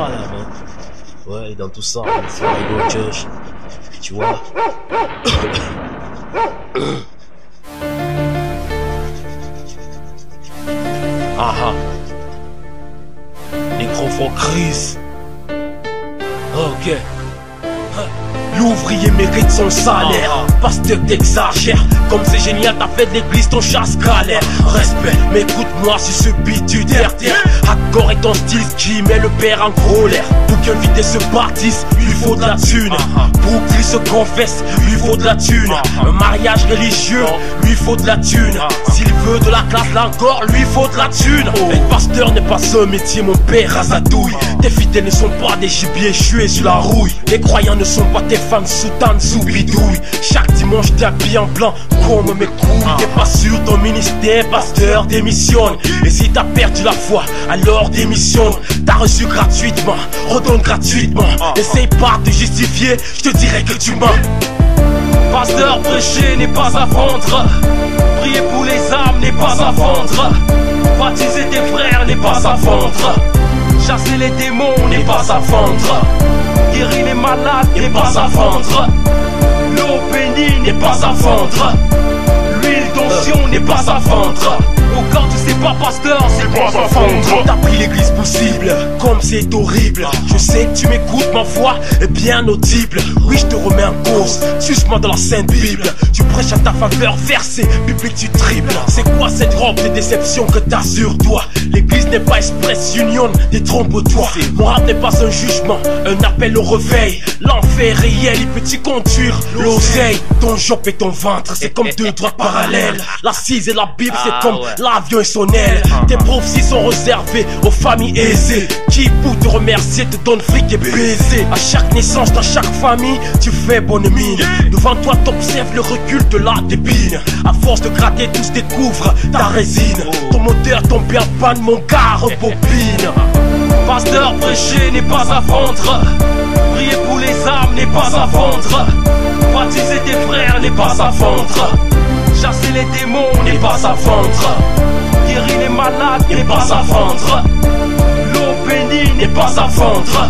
moi là, man. Ouais, dans tout ça, c'est rigolo, church. Tu vois. Ah ah. Microphone Chris. Ok. L'ouvrier mérite son salaire. Pasteur t'exagères. Comme c'est génial, t'as fait de l'église ton chasse galère. Respect, mais écoute-moi sur ce beat du terre-terre. Accord est ton style qui met le père en colère. Pour qu'un vidé se bâtisse, lui faut de la thune. Pour qu'il se confesse, lui faut de la thune. Un mariage religieux, lui faut de la thune. S'il veut de la classe là encore, lui faut de la thune. Être pasteur n'est pas un métier, mon père Razadouille. Tes fidèles ne sont pas des gibiers chués sur la rouille. Les croyants ne sont pas tes femmes soutanes sous bidouille. Chaque dimanche t'es habillé en blanc comme mes couilles. T'es pas sûr ton ministère, pasteur, démissionne. Et si t'as perdu la foi, alors démissionne. T'as reçu gratuitement, redonne gratuitement. Essaye pas de te justifier, je te dirais que tu mens. Pasteur, prêcher n'est pas à vendre. Prier pour les âmes n'est pas à vendre. Baptiser tes frères n'est pas à vendre. Chasser les démons n'est pas à vendre. Guérir les malades n'est pas à vendre. L'eau bénie n'est pas à vendre. L'huile d'onction n'est pas à vendre. Au cas tu sais pas pasteur, c'est pas à vendre. T'as pris l'église possible, comme c'est horrible. Je sais que tu m'écoutes, ma voix est bien audible. Oui, je te remets en cause, suce-moi dans la sainte Bible. Tu prêches à ta faveur, verset biblique tu triples. C'est quoi cette robe de déception que t'as sur toi? L'église n'est pas Express Union, détrompe-toi. Mon rap n'est pas un jugement, un appel au réveil. L'enfer réel, il peut t'y conduire l'oseille. Ton job et ton ventre, c'est comme deux droites parallèles. L'assise et la Bible, c'est comme l'avion et son aile. Tes prophéties sont réservées aux familles aisées, qui pour te remercier te donnent fric et baiser. À chaque naissance, dans chaque famille, tu fais bonne mine. Devant toi t'observes le recul de la débine. À force de gratter, tous découvrent ta résine. Ton moteur tombe en panne, mon gars rebobine. Pasteur, prêcher n'est pas à vendre. Prier pour les âmes n'est pas à vendre. Baptiser tes frères n'est pas à vendre. Chasser les démons n'est pas à vendre. Guérir les malades n'est pas à vendre. L'eau bénie n'est pas à vendre.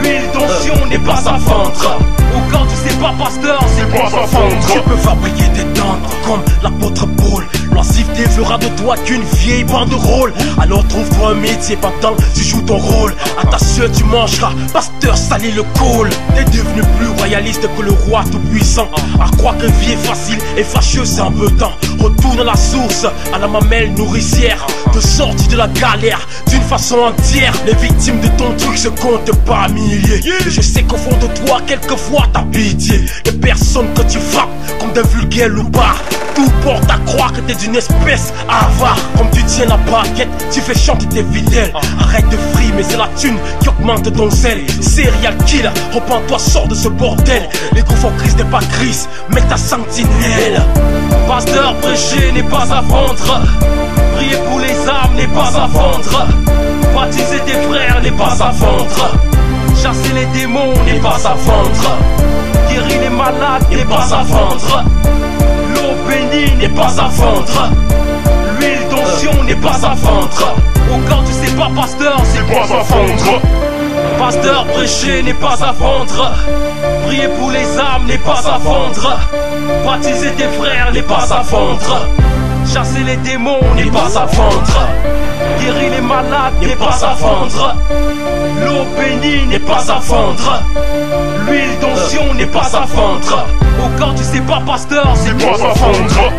L'huile d'onction n'est pas à vendre. Ou quand tu sais pas pasteur, c'est pas à vendre. Tu peux fabriquer des tentes comme l'apôtre Paul. L'oisiveté fera de toi qu'une vieille banderole. Alors trouve-toi un métier pendant tu joues ton rôle. À ta sueur tu mangeras, pasteur salit le col. T'es devenu plus royaliste que le roi tout puissant. À croire que vie est facile et fâcheuse en peu temps. Retourne à la source, à la mamelle nourricière. Te sortir de la galère d'une façon entière. Les victimes de ton truc se comptent par milliers. Et je sais qu'au fond de toi quelquefois t'as pitié des personnes que tu frappes comme d'un vulgaire loupard. Tout porte à croire que t'es d'une espèce avare. Comme tu tiens la baguette, tu fais chanter tes fidèles. Arrête de frimer, c'est la thune qui augmente ton zèle. Serial killer, repens-toi, sors de ce bordel. L'égo for Christ n'est pas Christ, mais ta sentinelle. Pasteur, prêcher n'est pas à vendre. Prier pour les âmes n'est pas à vendre. Baptiser tes frères n'est pas à vendre. Chasser les démons n'est pas à vendre. Guérir les malades n'est pas à vendre. L'eau bénie n'est pas à vendre. L'huile d'onction n'est pas à vendre. Ou quand tu sais pas pasteur, c'est pas à vendre. Pasteur, prêcher n'est pas à vendre. Prier pour les âmes n'est pas à vendre. Baptiser tes frères n'est pas à vendre. Chasser les démons n'est pas à vendre. Guérir les malades n'est pas à vendre. L'eau bénie n'est pas à vendre. L'huile d'onction n'est pas à vendre. Ou quand tu sais pas pasteur, c'est pas à vendre.